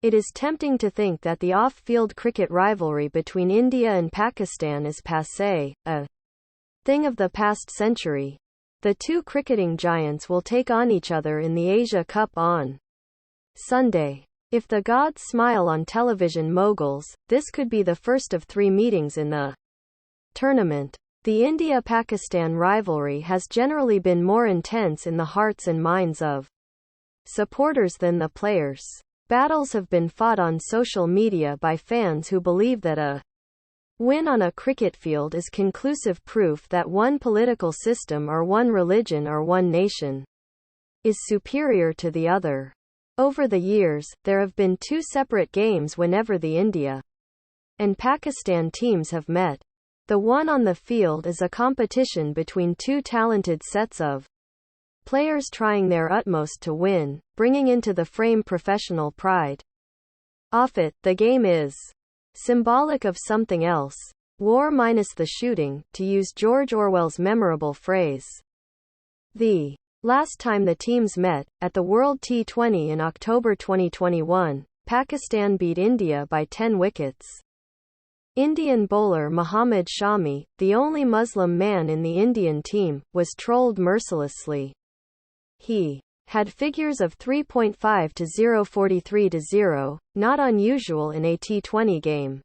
It is tempting to think that the off-field cricket rivalry between India and Pakistan is passé, a thing of the past century. The two cricketing giants will take on each other in the Asia Cup on Sunday. If the gods smile on television moguls, this could be the first of 3 meetings in the tournament. The India-Pakistan rivalry has generally been more intense in the hearts and minds of supporters than the players. Battles have been fought on social media by fans who believe that a win on a cricket field is conclusive proof that one political system or one religion or one nation is superior to the other. Over the years, there have been 2 separate games whenever the India and Pakistan teams have met. The one on the field is a competition between 2 talented sets of players trying their utmost to win, bringing into the frame professional pride. Off it, the game is symbolic of something else. War minus the shooting, to use George Orwell's memorable phrase. The last time the teams met, at the World T20 in October 2021, Pakistan beat India by 10 wickets. Indian bowler Mohammad Shami, the only Muslim man in the Indian team, was trolled mercilessly. He had figures of 3.5 to 0.43 to 0, not unusual in a T20 game.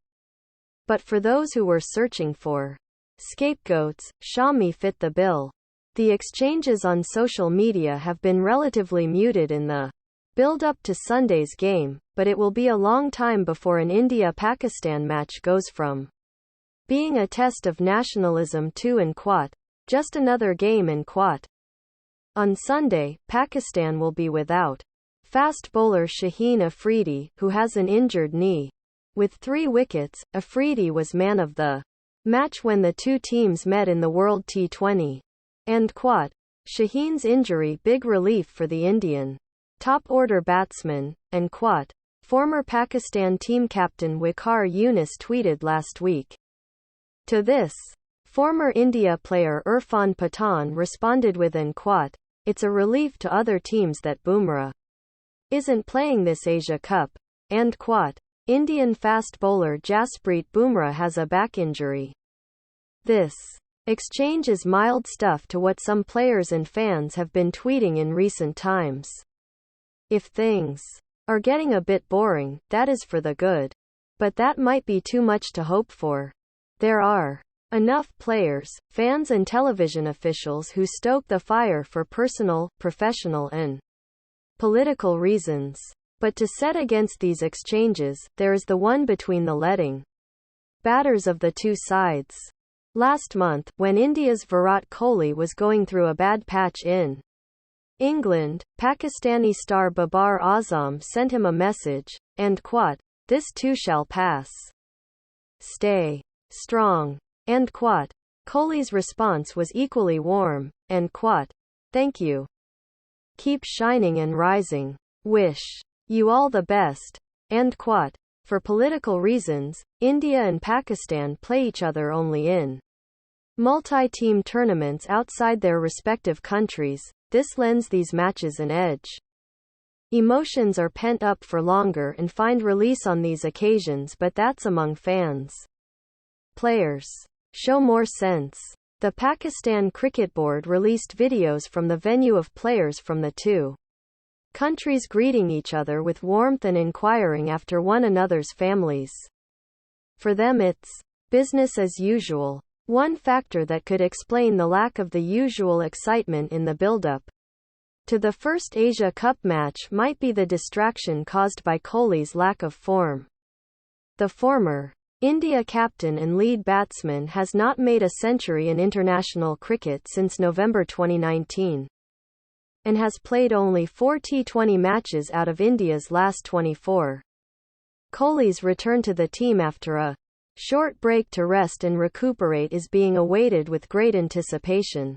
But for those who were searching for scapegoats, Shami fit the bill. The exchanges on social media have been relatively muted in the build-up to Sunday's game, but it will be a long time before an India-Pakistan match goes from being a test of nationalism to an quat, just another game in quat. On Sunday, Pakistan will be without fast bowler Shaheen Afridi, who has an injured knee. With 3 wickets, Afridi was man of the match when the 2 teams met in the World T20. And quat. Shaheen's injury big relief for the Indian top-order batsman, and quat. Former Pakistan team captain Waqar Younis tweeted last week. To this, former India player Irfan Pathan responded with an quat. It's a relief to other teams that Bumrah isn't playing this Asia Cup. And quat. Indian fast bowler Jasprit Bumrah has a back injury. This exchange is mild stuff to what some players and fans have been tweeting in recent times. If things are getting a bit boring, that is for the good. But that might be too much to hope for. There are enough players, fans and television officials who stoke the fire for personal, professional and political reasons. But to set against these exchanges, there is the one between the leading batters of the 2 sides. Last month, when India's Virat Kohli was going through a bad patch in England, Pakistani star Babar Azam sent him a message, and quat. This too shall pass. Stay strong. And quat. Kohli's response was equally warm, and quat. Thank you. Keep shining and rising. Wish you all the best. And quat. For political reasons, India and Pakistan play each other only in multi-team tournaments outside their respective countries. This lends these matches an edge. Emotions are pent up for longer and find release on these occasions, but that's among fans. Players show more sense. The Pakistan Cricket Board released videos from the venue of players from the 2 countries greeting each other with warmth and inquiring after one another's families. For them it's business as usual. One factor that could explain the lack of the usual excitement in the build-up to the first Asia Cup match might be the distraction caused by Kohli's lack of form. The former India captain and lead batsman has not made a century in international cricket since November 2019. And has played only 4 T20 matches out of India's last 24. Kohli's return to the team after a short break to rest and recuperate is being awaited with great anticipation.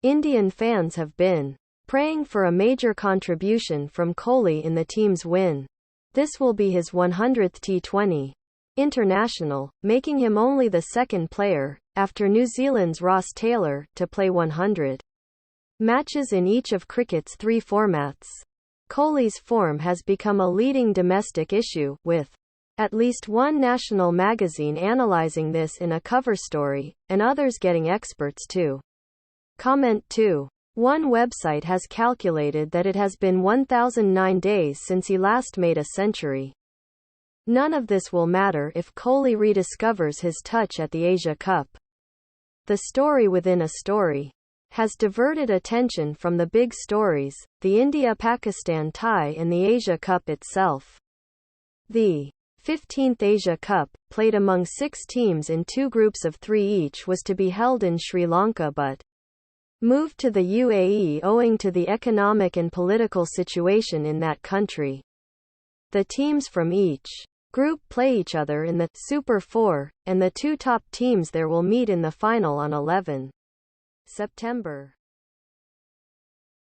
Indian fans have been praying for a major contribution from Kohli in the team's win. This will be his 100th T20 international, making him only the 2nd player, after New Zealand's Ross Taylor, to play 100 matches in each of cricket's 3 formats. Kohli's form has become a leading domestic issue, with at least one national magazine analyzing this in a cover story, and others getting experts to comment too. One website has calculated that it has been 1009 days since he last made a century. None of this will matter if Kohli rediscovers his touch at the Asia Cup. The story within a story has diverted attention from the big stories, the India-Pakistan tie and the Asia Cup itself. The 15th Asia Cup, played among 6 teams in 2 groups of 3 each, was to be held in Sri Lanka but moved to the UAE owing to the economic and political situation in that country. The teams from each group play each other in the Super 4, and the 2 top teams there will meet in the final on 11 September.